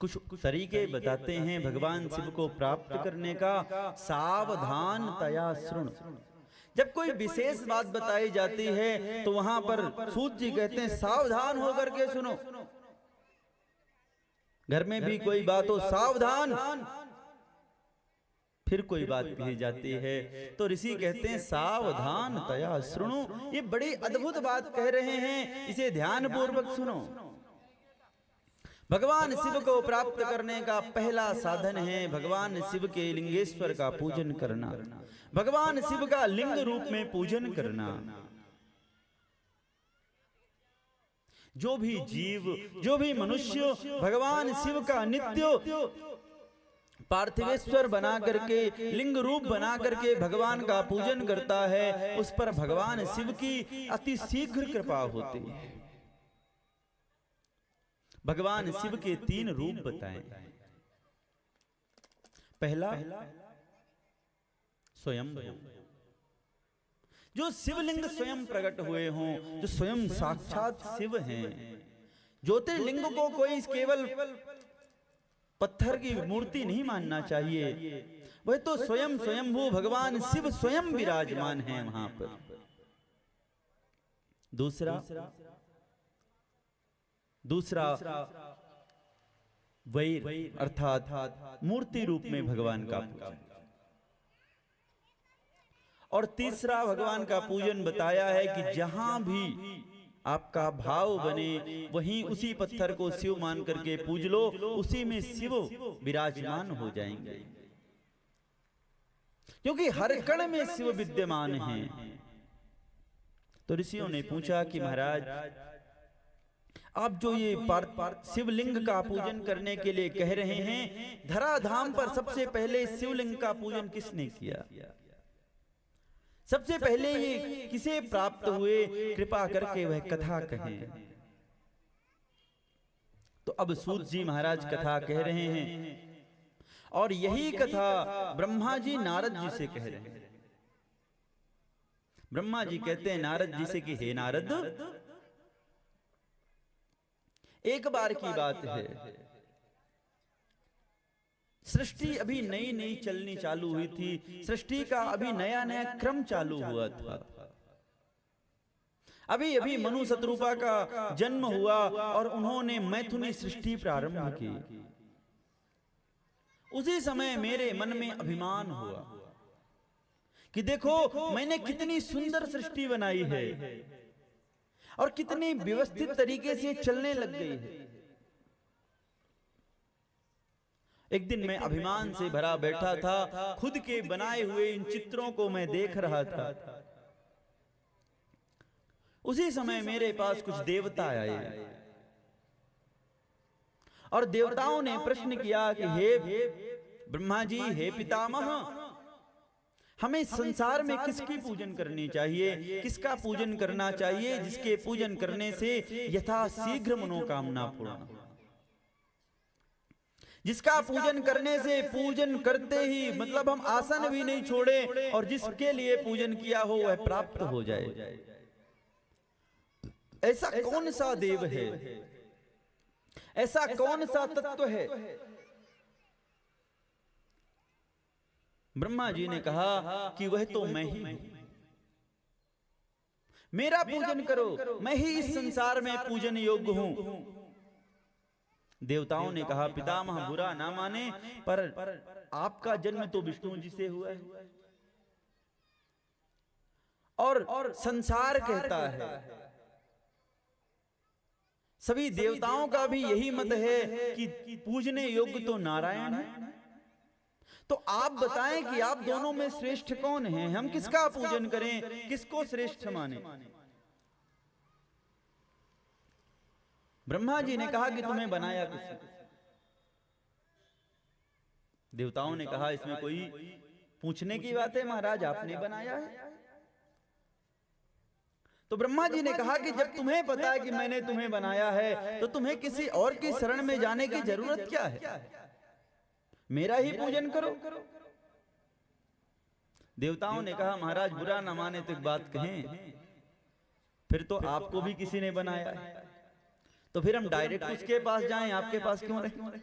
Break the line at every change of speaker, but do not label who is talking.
कुछ तरीके बताते हैं भगवान शिव को प्राप्त करने का। सावधानतया शृणु। जब कोई विशेष बात बताई जाती है तो वहां पर सूत जी कहते हैं सावधान होकर के सुनो। घर में भी कोई बात हो सावधान, फिर कोई बात कही जाती है तो ऋषि कहते हैं सावधानतया शृणु। ये बड़ी अद्भुत बात कह रहे हैं, इसे ध्यान पूर्वक सुनो। भगवान शिव को प्राप्त करने का पहला साधन है भगवान शिव के लिंगेश्वर का पूजन करना, भगवान शिव का लिंग रूप में पूजन करना। जो भी जीव, जो भी मनुष्य भगवान शिव का नित्य पार्थिवेश्वर बना करके, लिंग रूप बना करके भगवान का पूजन करता है, उस पर भगवान शिव की अति शीघ्र कृपा होती है। भगवान शिव के 3 रूप बताएं। पहला स्वयं, जो शिवलिंग स्वयं प्रकट हुए हों, जो स्वयं साक्षात शिव हैं। ज्योतिर्लिंग को कोई केवल पत्थर की मूर्ति नहीं मानना चाहिए, वह तो स्वयं स्वयंभू भगवान शिव स्वयं विराजमान हैं वहां पर। दूसरा वैर अर्थात मूर्ति रूप में भगवान का पूजन। और तीसरा भगवान का पूजन बताया है कि जहां भी आपका भाव बने वहीं उसी पत्थर को शिव मान करके पूज लो, उसी में शिव विराजमान हो जाएंगे, क्योंकि हर कण में शिव विद्यमान हैं। तो ऋषियों ने पूछा कि महाराज आप जो ये शिवलिंग का पूजन करने के लिए कह रहे हैं, धराधाम पर सबसे पहले शिवलिंग का पूजन किसने किया? सबसे पहले ये किसे प्राप्त हुए? कृपा करके वह कथा कहें। तो अब सूत जी महाराज कथा कह रहे हैं और यही कथा ब्रह्मा जी नारद जी से कह रहे हैं। ब्रह्मा जी कहते हैं नारद जी से कि हे नारद, एक बार की बात है, सृष्टि अभी नई नई चलनी चालू हुई थी, सृष्टि का अभी नया नया क्रम चालू हुआ था। अभी अभी मनु शत्रुपा का जन्म हुआ और उन्होंने मैथुनी सृष्टि प्रारंभ की। उसी समय मेरे मन में अभिमान हुआ कि देखो मैंने कितनी सुंदर सृष्टि बनाई है और कितनी व्यवस्थित तरीके से चलने लग गई है। एक दिन मैं अभिमान से भरा बैठा था, खुद के बनाए हुए इन चित्रों को मैं देख रहा था। उसी समय मेरे पास कुछ देवता आए और देवताओं ने प्रश्न किया कि हे ब्रह्मा जी, हे पितामह, हमें संसार में किसकी पूजन करनी चाहिए, किसका पूजन करना चाहिए जिसके पूजन करने से यथाशीघ्र मनोकामना पूर्ण, जिसका पूजन करने से पूजन करते ही मतलब हम आसन भी नहीं छोड़े और जिसके लिए पूजन किया हो वह प्राप्त हो जाए। ऐसा कौन सा देव है, ऐसा कौन सा तत्व है? ब्रह्मा जी ने कहा कि वह तो मैं ही हूं, मेरा पूजन करो, मैं ही इस संसार में पूजन योग्य हूं। देवताओं ने कहा पितामह बुरा ना माने, पर आपका जन्म तो विष्णु जी से हुआ है और संसार कहता है, सभी देवताओं का भी यही मत है कि पूजने योग्य तो नारायण है। तो आप बताएं कि आप दोनों में श्रेष्ठ कौन है, हम किसका पूजन करें, किसको श्रेष्ठ माने? ब्रह्मा जी ने कहा कि तुम्हें बनाया किसने? देवताओं ने कहा इसमें कोई पूछने की बात है महाराज, आपने बनाया है। तो ब्रह्मा जी ने कहा कि जब तुम्हें पता है कि मैंने तुम्हें बनाया है तो तुम्हें किसी और की शरण में जाने की जरूरत क्या है, मेरा ही पूजन करो। देवताओं ने कहा महाराज बुरा ना माने तो एक बात कहें, फिर तो आपको भी किसी ने बनाया है, तो फिर हम डायरेक्ट उसके पास जाएं, आपके पास क्यों रहें?